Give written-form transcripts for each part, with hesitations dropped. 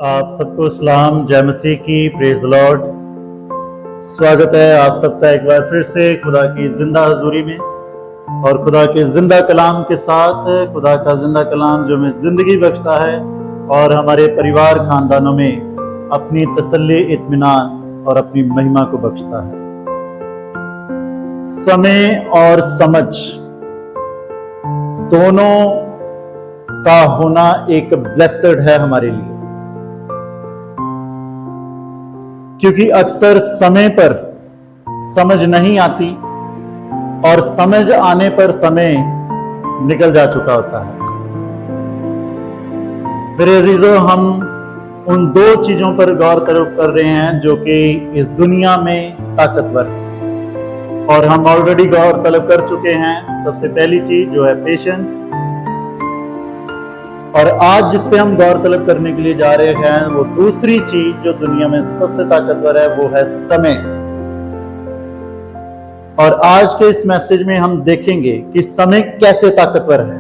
आप सबको सलाम, जय मसीह की, प्रेज द लॉर्ड। स्वागत है आप सबका एक बार फिर से खुदा की जिंदा हजूरी में और खुदा के जिंदा कलाम के साथ। खुदा का जिंदा कलाम जो हमें जिंदगी बख्शता है और हमारे परिवार खानदानों में अपनी तसल्ली, इत्मीनान और अपनी महिमा को बख्शता है। समय और समझ दोनों का होना एक ब्लेस्ड है हमारे लिए, क्योंकि अक्सर समय पर समझ नहीं आती और समझ आने पर समय निकल जा चुका होता है। मेरे अजीजों, हम उन दो चीजों पर गौर कर रहे हैं जो कि इस दुनिया में ताकतवर है और हम ऑलरेडी गौर तलब कर चुके हैं। सबसे पहली चीज जो है पेशेंस, और आज जिस पे हम गौर तलब करने के लिए जा रहे हैं वो दूसरी चीज जो दुनिया में सबसे ताकतवर है वो है समय। और आज के इस मैसेज में हम देखेंगे कि समय कैसे ताकतवर है,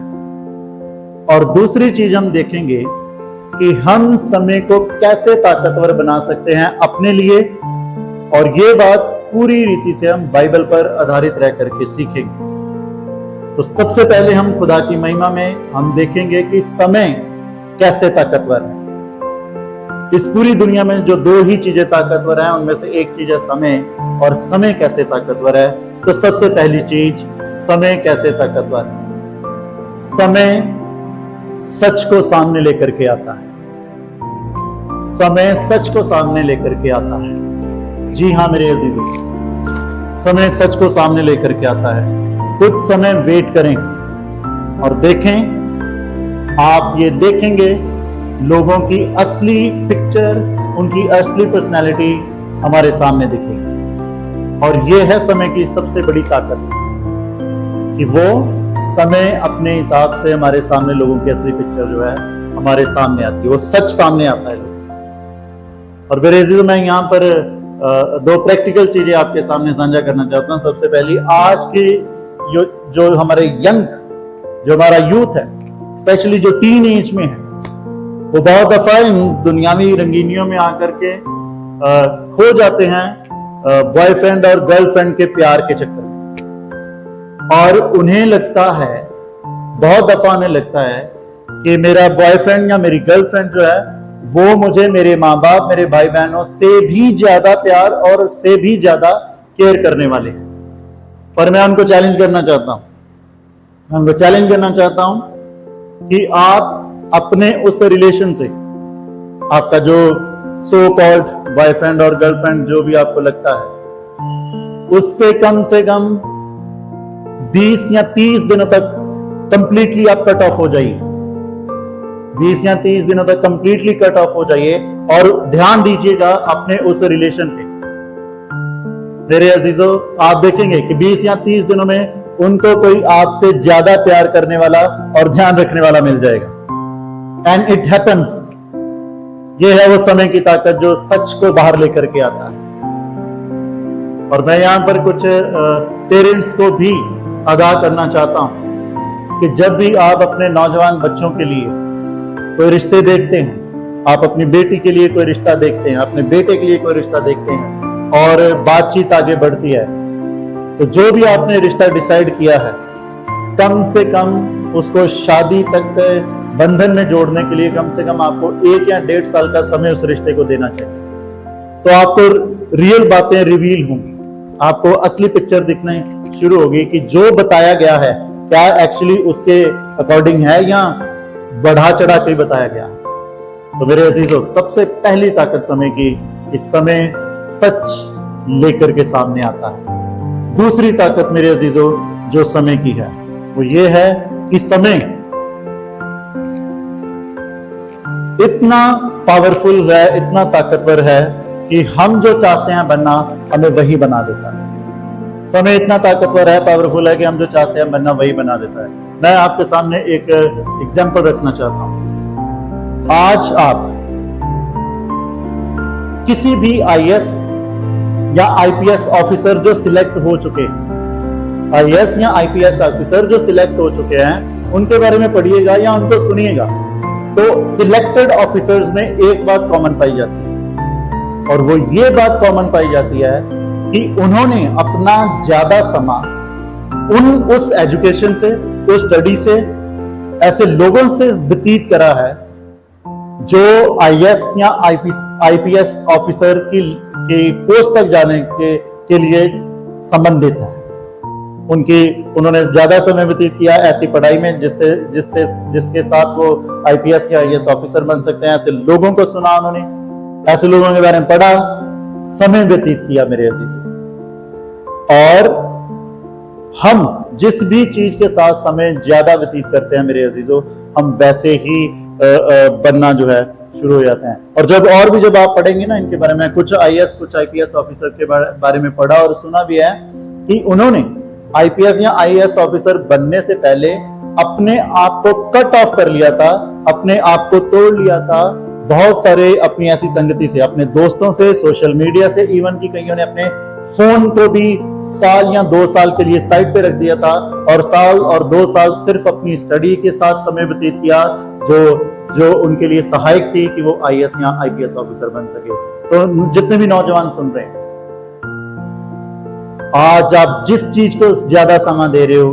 और दूसरी चीज हम देखेंगे कि हम समय को कैसे ताकतवर बना सकते हैं अपने लिए, और ये बात पूरी रीति से हम बाइबल पर आधारित रह करके सीखेंगे। तो सबसे पहले हम खुदा की महिमा में हम देखेंगे कि समय कैसे ताकतवर है। इस पूरी दुनिया में जो दो ही चीजें ताकतवर हैं उनमें से एक चीज है समय, और समय कैसे ताकतवर है। तो सबसे पहली चीज, समय कैसे ताकतवर है। समय सच को सामने लेकर के आता है। समय सच को सामने लेकर के आता है। जी हाँ मेरे अजीजों, समय सच को सामने लेकर के आता है। कुछ समय वेट करें और देखें, आप ये देखेंगे लोगों की असली पिक्चर, उनकी असली पर्सनालिटी हमारे सामने दिखेगी। और ये है समय की सबसे बड़ी ताकत कि वो समय अपने हिसाब से हमारे सामने लोगों की असली पिक्चर जो है हमारे सामने आती है, वो सच सामने आता है। और बेरेज़ी मैं यहाँ पर दो प्रैक्टिकल चीजें आपके सामने साझा करना चाहता हूँ। सबसे पहली, आज की जो हमारे यंग, जो हमारा यूथ है, स्पेशली जो टीन एज में है, वो बहुत दफा इन दुनियावी रंगीनियों में आकर के खो जाते हैं बॉयफ्रेंड और गर्लफ्रेंड के प्यार के चक्कर में। और उन्हें लगता है, बहुत दफा उन्हें लगता है कि मेरा बॉयफ्रेंड या मेरी गर्लफ्रेंड जो है वो मुझे मेरे माँ बाप, मेरे भाई बहनों से भी ज्यादा प्यार और से भी ज्यादा केयर करने वाले हैं। पर मैं उनको चैलेंज करना चाहता हूं कि आप अपने उस रिलेशन से, आपका जो सो कॉल्ड बॉयफ्रेंड और गर्लफ्रेंड जो भी आपको लगता है, उससे कम से कम 20 या 30 दिनों तक कंप्लीटली आप कट ऑफ हो जाइए। 20 या 30 दिनों तक कंप्लीटली कट ऑफ हो जाइए और ध्यान दीजिएगा अपने उस रिलेशन पे। मेरे अजीजों, आप देखेंगे कि 20 या 30 दिनों में उनको कोई आपसे ज्यादा प्यार करने वाला और ध्यान रखने वाला मिल जाएगा। And it happens. ये है वो समय की ताकत जो सच को बाहर लेकर के आता है। और मैं यहां पर कुछ पेरेंट्स को भी आगाह करना चाहता हूं कि जब भी आप अपने नौजवान बच्चों के लिए कोई रिश्ते देखते हैं, आप अपनी बेटी के लिए कोई रिश्ता देखते हैं, अपने बेटे के लिए कोई रिश्ता देखते हैं और बातचीत आगे बढ़ती है, तो जो भी आपने रिश्ता डिसाइड किया है, कम से कम उसको शादी तक बंधन में जोड़ने के लिए कम से कम आपको 1 या 1.5 साल का समय उस रिश्ते को देना चाहिए। तो आपको रियल बातें रिवील होंगी, आपको असली पिक्चर दिखने शुरू होगी कि जो बताया गया है क्या एक्चुअली उसके अकॉर्डिंग है या बढ़ा चढ़ा के बताया गया है। तो मेरे अजीजों, सबसे पहली ताकत समय की, इस समय सच लेकर के सामने आता है। दूसरी ताकत मेरे अजीजों जो समय की है वो ये है कि समय इतना पावरफुल है, इतना ताकतवर है कि हम जो चाहते हैं बनना हमें वही बना देता है। समय इतना ताकतवर है, पावरफुल है कि हम जो चाहते हैं बनना वही बना देता है। मैं आपके सामने एक एग्जाम्पल रखना चाहता हूं। आज आप किसी भी आईएएस या आईपीएस ऑफिसर जो सिलेक्ट हो चुके हैं, आईएएस या आईपीएस ऑफिसर जो सिलेक्ट हो चुके हैं, उनके बारे में पढ़िएगा या उनको सुनिएगा तो सिलेक्टेड ऑफिसर्स में एक बात कॉमन पाई जाती है, और वो ये बात कॉमन पाई जाती है कि उन्होंने अपना ज्यादा समय उस एजुकेशन से, उस स्टडी से, ऐसे लोगों से व्यतीत करा है जो आईएएस या आईपीएस ऑफिसर की पोस्ट तक जाने के लिए संबंधित है। उन्होंने ज्यादा समय व्यतीत किया ऐसी पढ़ाई में जिसके साथ वो आईपीएस या आईएएस ऑफिसर बन सकते हैं। ऐसे लोगों को सुना उन्होंने, ऐसे लोगों के बारे में पढ़ा, समय व्यतीत किया मेरे अजीजों। और हम जिस भी चीज के साथ समय ज्यादा व्यतीत करते हैं मेरे अजीजों, हम वैसे ही बनना जो है शुरू हो जाते हैं। और जब आप पढ़ेंगे ना इनके बारे में, कुछ आईएएस कुछ आईपीएस ऑफिसर के बारे में पढ़ा और सुना भी है कि उन्होंने आईपीएस या आईएएस ऑफिसर बनने से पहले अपने आप को कट ऑफ कर लिया था, अपने आप को तोड़ लिया था बहुत सारे अपनी ऐसी संगति से, अपने दोस्तों से, सोशल मीडिया से, इवन की कईयों ने अपने फोन को भी साल या 2 साल के लिए साइड पे रख दिया था और साल और 2 साल सिर्फ अपनी स्टडी के साथ समय व्यतीत किया जो उनके लिए सहायक थी कि वो आईएएस या आईपीएस ऑफिसर बन सके। तो जितने भी नौजवान सुन रहे हैं, आज आप जिस चीज को ज्यादा समय दे रहे हो,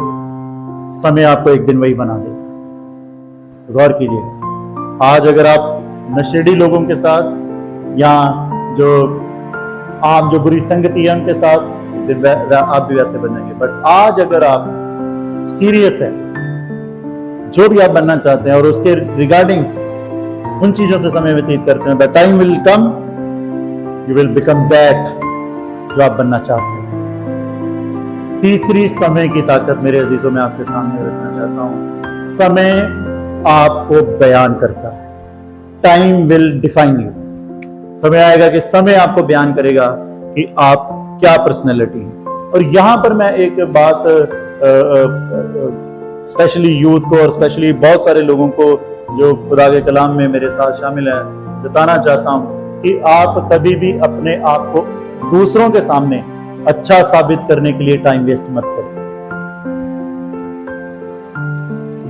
समय आपको एक दिन वही बना देगा। गौर कीजिए, आज अगर आप नशेड़ी लोगों के साथ या जो बुरी संगति है उनके साथ, आप भी वैसे बनेंगे। बट आज अगर आप सीरियस है, जो भी आप बनना चाहते हैं और उसके रिगार्डिंग उन चीजों से समय व्यतीत करते हैं, the time will come you will become that जो आप बनना चाहते हैं। तीसरी समय की ताकत मेरे अजीजों में आपके सामने रखना चाहता हूं। समय आपको बयान करता है। Time will define you. समय आएगा कि समय आपको बयान करेगा कि आप क्या पर्सनैलिटी है। और यहां पर मैं एक बात स्पेशली यूथ को और स्पेशली बहुत सारे लोगों को जो खुदा के कलाम में मेरे साथ शामिल है जताना चाहता हूं कि आप कभी भी अपने आप को दूसरों के सामने अच्छा साबित करने के लिए टाइम वेस्ट मत करें।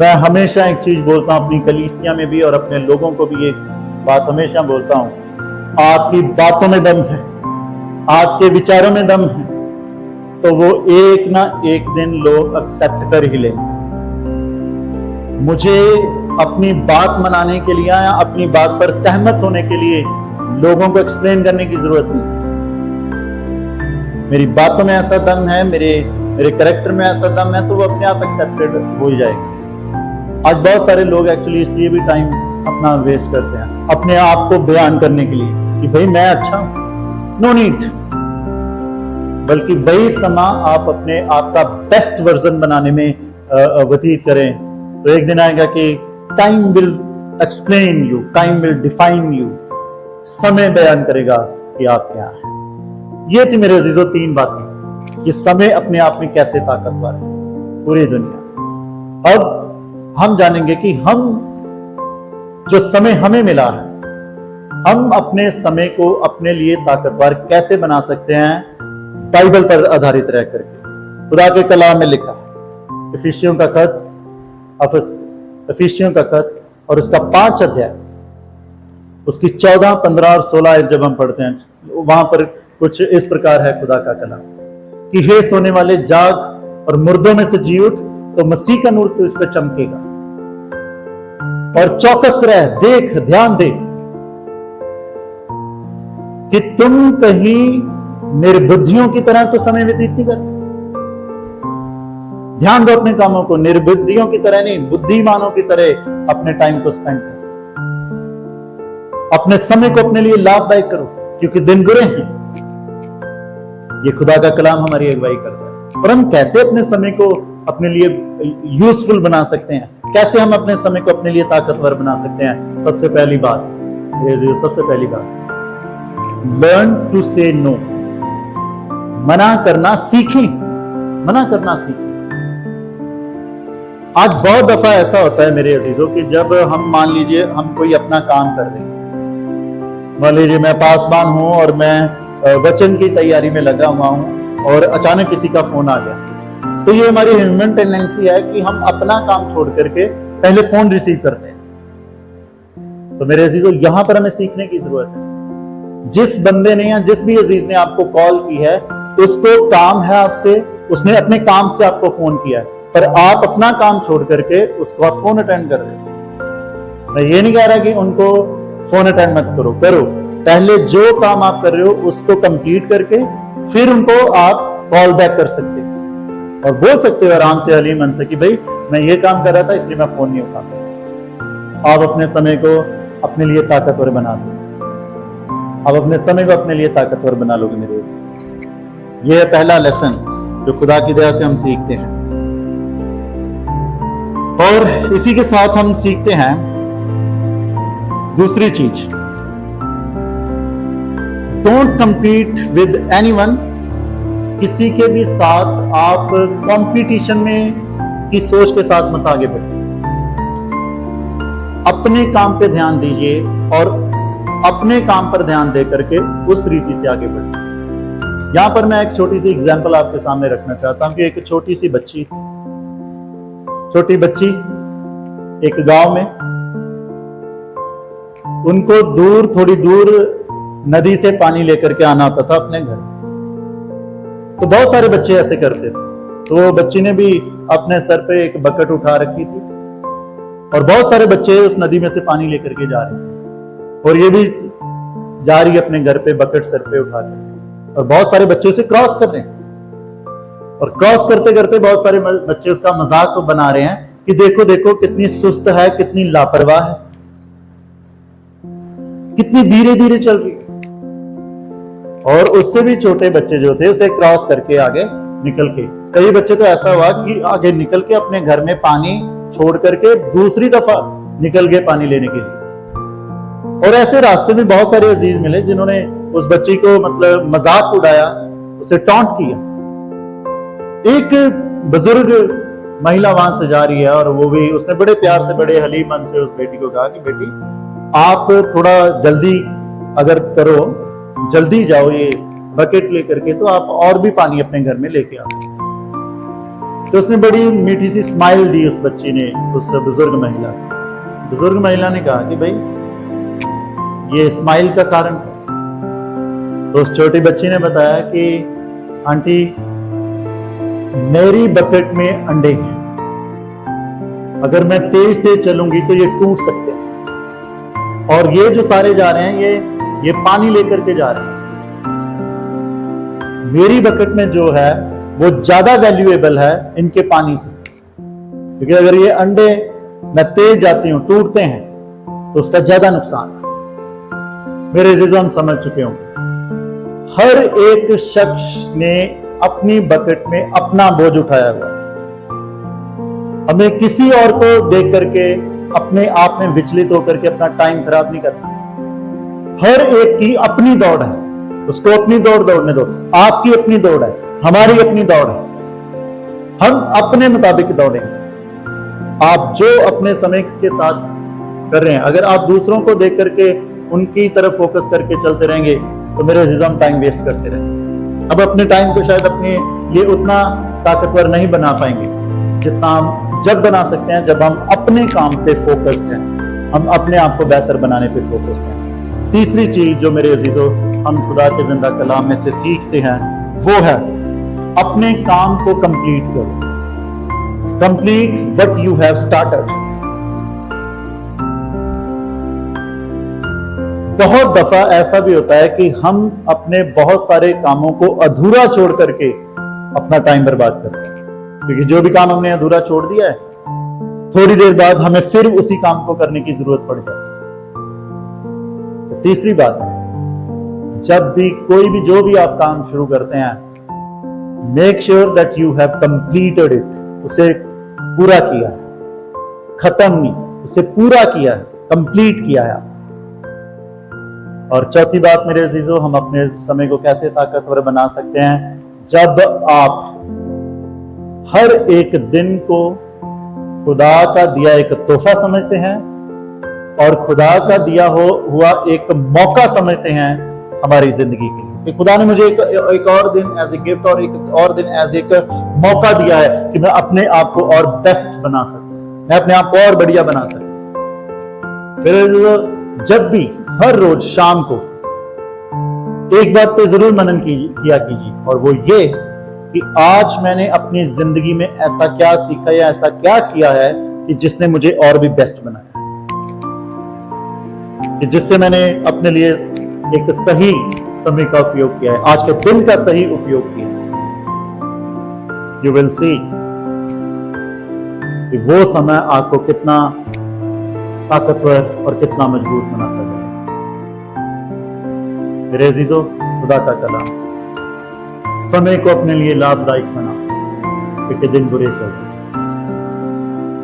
मैं हमेशा एक चीज बोलता हूं अपनी कलीसिया में भी और अपने लोगों को भी एक बात हमेशा बोलता हूं, आपकी बातों में दम है, आपके विचारों में दम है, तो वो एक ना एक दिन लोग एक्सेप्ट कर ही लेंगे। मुझे अपनी बात मनाने के लिए या अपनी बात पर सहमत होने के लिए लोगों को एक्सप्लेन करने की जरूरत नहीं। मेरी बातों में ऐसा दम है, मेरे कैरेक्टर में ऐसा दम है, तो वो अपने आप एक्सेप्टेड हो ही जाएगा। आज बहुत सारे लोग एक्चुअली इसलिए भी टाइम अपना वेस्ट करते हैं अपने आप को बयान करने के लिए कि भाई मैं अच्छा हूं। No need. बल्कि वही समय आप अपने आप का बेस्ट वर्जन बनाने में व्यतीत करें, तो एक दिन आएगा कि time will explain you, time will define you. समय बयान करेगा कि आप क्या हैं। ये थी मेरे अजीजों 3 बातें कि समय अपने आप में कैसे ताकतवर है पूरी दुनिया। अब हम जानेंगे कि हम जो समय हमें मिला है, हम अपने समय को अपने लिए ताकतवर कैसे बना सकते हैं, बाइबल पर आधारित रह करके। खुदा के कलाम में लिखा है, इफिसियों का खत और उसका 5 अध्याय, उसकी 14, 15 और 16 जब हम पढ़ते हैं, वहां पर कुछ इस प्रकार है खुदा का कलाम कि हे सोने वाले जाग और मुर्दों में से जी उठ, तो मसीह का नूर तुझ पर चमकेगा। और चौकस रह, देख, ध्यान दे कि तुम कहीं निर्बुद्धियों की तरह तो समय व्यतीत नहीं करते। ध्यान दो अपने कामों को, निर्बुद्धियों की तरह नहीं, बुद्धिमानों की तरह अपने टाइम को स्पेंड करो। अपने समय को अपने लिए लाभदायक करो, क्योंकि दिन बुरे हैं। ये खुदा का कलाम हमारी अगुवाई करता है। और हम कैसे अपने समय को अपने लिए यूजफुल बना सकते हैं, कैसे हम अपने समय को अपने लिए ताकतवर बना सकते हैं। सबसे पहली बात, लर्न टू से नो। मना करना सीखें, मना करना सीखें। आज बहुत दफा ऐसा होता है मेरे अजीजों कि जब हम मान लीजिए हम कोई अपना काम कर रहे हैं, मान लीजिए मैं पासवान हूं और मैं वचन की तैयारी में लगा हुआ हूं और अचानक किसी का फोन आ गया, तो ये हमारी ह्यूमन टेंडेंसी है कि हम अपना काम छोड़ करके पहले फोन रिसीव करते हैं। तो मेरे अजीजों, यहां पर हमें सीखने की जरूरत है। जिस बंदे ने या जिस भी अजीज ने आपको कॉल की है, उसको काम है आपसे, उसने अपने काम से आपको फोन किया है, पर आप अपना काम छोड़ करके उसको आप फोन अटेंड कर रहे हो। मैं ये नहीं कह रहा कि उनको फोन अटेंड मत करो, करो, पहले जो काम आप कर रहे हो उसको कंप्लीट करके फिर उनको आप कॉल बैक कर सकते हो और बोल सकते हो आराम से, अली मन से, कि भाई मैं ये काम कर रहा था इसलिए मैं फोन नहीं उठाता। आप अपने समय को अपने लिए ताकतवर बना दो, आप अपने समय को अपने लिए ताकतवर बना लोगे मेरे अजीज। ये है पहला लेसन जो खुदा की दया से हम सीखते हैं। और इसी के साथ हम सीखते हैं दूसरी चीज, डोंट कम्पीट विद एनीवन। किसी के भी साथ आप कंपटीशन में की सोच के साथ मत आगे बढ़िए। अपने काम पे ध्यान दीजिए और अपने काम पर ध्यान दे करके उस रीति से आगे बढ़िए। यहां पर मैं एक छोटी सी एग्जांपल आपके सामने रखना चाहता हूं कि एक छोटी सी बच्ची थी, छोटी बच्ची एक गांव में, उनको दूर, थोड़ी दूर नदी से पानी लेकर के आना होता था अपने घर। तो बहुत सारे बच्चे ऐसे करते थे, तो वो बच्ची ने भी अपने सर पे एक बकेट उठा रखी थी और बहुत सारे बच्चे उस नदी में से पानी लेकर के जा रहे थे और ये भी जा रही है अपने घर पे बकेट सर पे उठा कर, और बहुत सारे बच्चे उसे क्रॉस कर रहे हैं और क्रॉस करते करते बहुत सारे बच्चे उसका मजाक बना रहे हैं कि देखो देखो कितनी सुस्त है, कितनी लापरवाह है, कितनी धीरे धीरे चल रही है। और उससे भी छोटे बच्चे जो थे उसे क्रॉस करके आगे निकल के, कई बच्चे तो ऐसा हुआ कि आगे निकल के अपने घर में पानी छोड़ करके दूसरी दफा निकल गए पानी लेने के लिए। और ऐसे रास्ते में बहुत सारे अजीज मिले जिन्होंने उस बच्ची को मतलब मजाक उड़ाया, उसे टॉन्ट किया। एक बुजुर्ग महिला वहां से जा रही है और वो भी, उसने बड़े प्यार से, बड़े हलीम मन से उस बेटी को कहा कि बेटी आप थोड़ा जल्दी अगर करो, जल्दी जाओ ये बकेट लेकर के, तो आप और भी पानी अपने घर में लेके आ सकते। तो उसने बड़ी मीठी सी स्माइल दी उस बच्ची ने उस बुजुर्ग महिला को। बुजुर्ग महिला ने कहा कि भाई ये स्माइल का कारण है। तो उस छोटी बच्ची ने बताया कि आंटी मेरी बकेट में अंडे हैं, अगर मैं तेज तेज चलूंगी तो ये टूट सकते हैं, और ये जो सारे जा रहे हैं ये पानी लेकर के जा रहे हैं। मेरी बकेट में जो है वो ज्यादा वैल्यूएबल है इनके पानी से, क्योंकि अगर ये अंडे मैं तेज जाती हूं, टूटते हैं, तो उसका ज्यादा नुकसान है। मेरे अजीजों, हम समझ चुके होंगे हर एक शख्स ने अपनी बकेट में अपना बोझ उठाया हुआ। हमें किसी और को देख करके अपने आप में विचलित होकर के अपना टाइम खराब नहीं करना। हर एक की अपनी दौड़ है, उसको अपनी दौड़ दौड़ने दो। आपकी अपनी दौड़ है, हमारी अपनी दौड़ है, हम अपने मुताबिक दौड़ेंगे। आप जो अपने समय के साथ कर रहे हैं, अगर आप दूसरों को देख करके उनकी तरफ फोकस करके चलते रहेंगे तो मेरे अजीजों हम टाइम वेस्ट करते रहेंगे। अब अपने टाइम को शायद अपने लिए उतना ताकतवर नहीं बना पाएंगे जितना हम जब बना सकते हैं जब हम अपने काम पे फोकस्ड हैं, हम अपने आप को बेहतर बनाने पे फोकस्ड हैं। तीसरी चीज जो मेरे अजीजों हम खुदा के जिंदा कलाम में से सीखते हैं वो है अपने काम को कंप्लीट करो। Complete what you have started. बहुत दफा ऐसा भी होता है कि हम अपने बहुत सारे कामों को अधूरा छोड़ करके अपना टाइम बर्बाद करते हैं, क्योंकि जो भी काम हमने अधूरा छोड़ दिया है, थोड़ी देर बाद हमें फिर उसी काम को करने की जरूरत पड़ जाती है। तो तीसरी बात है, जब भी कोई भी जो भी आप काम शुरू करते हैं, make sure that you have completed it, उसे पूरा किया है, खत्म नहीं, उसे पूरा किया है, कंप्लीट किया है। और चौथी बात मेरे अजीजों, हम अपने समय को कैसे ताकतवर बना सकते हैं, जब आप हर एक दिन को खुदा का दिया एक तोहफा समझते हैं और खुदा का दिया हुआ एक मौका समझते हैं हमारी जिंदगी के लिए, कि खुदा ने मुझे एक और दिन एज ए गिफ्ट और एक और दिन एज एक मौका दिया है कि मैं अपने आप को और बेस्ट बना सकूं, मैं अपने आप को और बढ़िया बना सकूं। फिर जब भी हर रोज शाम को एक बात पे जरूर मनन किया कीजिए, और वो ये कि आज मैंने अपनी जिंदगी में ऐसा क्या सीखा या ऐसा क्या किया है कि जिसने मुझे और भी बेस्ट बनाया, कि जिससे मैंने अपने लिए एक सही समय का उपयोग किया है, आज के दिन का सही उपयोग किया है। यू विल सी कि वो समय आपको कितना ताकतवर और कितना मजबूत बनाता जाए। मेरे अजीजों, खुदा का कलाम, समय को अपने लिए लाभदायक बना, क्योंकि दिन बुरे चल रहे।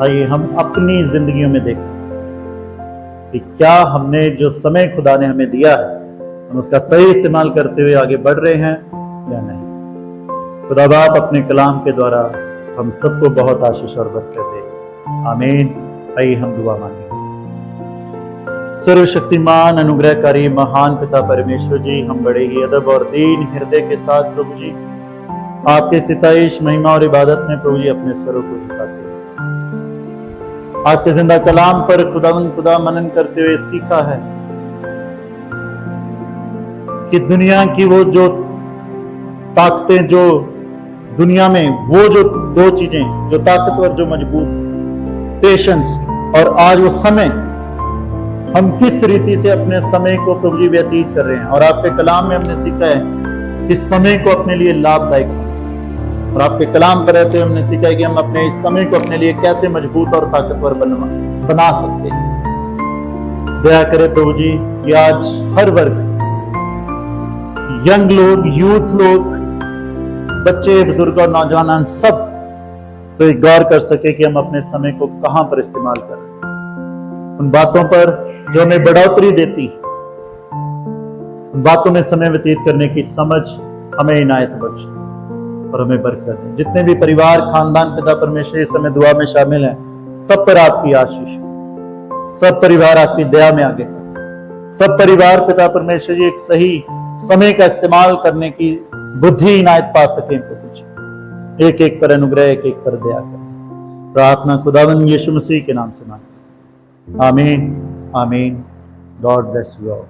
आइए हम अपनी जिंदगियों में देखें कि क्या हमने जो समय खुदा ने हमें दिया है, हम उसका सही इस्तेमाल करते हुए आगे बढ़ रहे हैं या नहीं। खुदा बाप अपने कलाम के द्वारा हम सबको बहुत आशीष और बरकत दे। आमीन। आइए हम दुआ मांगें। सर्वशक्तिमान अनुग्रहकारी महान पिता परमेश्वर जी, हम बड़े ही अदब और दीन हृदय के साथ प्रभु जी आपके सिताइश, महिमा और इबादत में प्रभु जी अपने सरों को झुकाते हैं। आपके जिंदा कलाम पर खुदा मनन करते हुए सीखा है कि दुनिया की वो जो ताकतें, जो दुनिया में वो जो दो चीजें जो ताकतवर, जो मजबूत, पेशेंस और आज वो समय, हम किस रीति से अपने समय को प्रभु जी व्यतीत कर रहे हैं। और आपके कलाम में हमने सीखा है कि समय को अपने लिए लाभदायक, और आपके कलाम पर रहते हुए हमने सीखा है कि हम अपने इस समय को अपने लिए कैसे मजबूत और ताकतवर बना सकते हैं। दया करे प्रभु जी कि आज हर वर्ग, यंग लोग, यूथ लोग, बच्चे, बुजुर्ग और नौजवान, हम सब तो गौर कर सके कि हम अपने समय को कहां पर इस्तेमाल कर रहे हैं। उन बातों पर जो हमें बढ़ोतरी देती, उन बातों में समय व्यतीत करने की समझ हमें इनायत बख्शे और हमें बरकत दे। जितने भी परिवार, खानदान, पिता परमेश्वर इस समय दुआ में शामिल हैं, सब पर आपकी आशीष, सब परिवार आपकी दया में आगे, सब परिवार पिता परमेश्वर जी एक सही समय का इस्तेमाल करने की बुद्धि इनायत पा सकें। एक एक पर अनुग्रह, एक एक पर दया करें। प्रार्थना खुदावंद यीशु मसीह के नाम से मांगते हैं। आमीन, आमीन। God bless you all.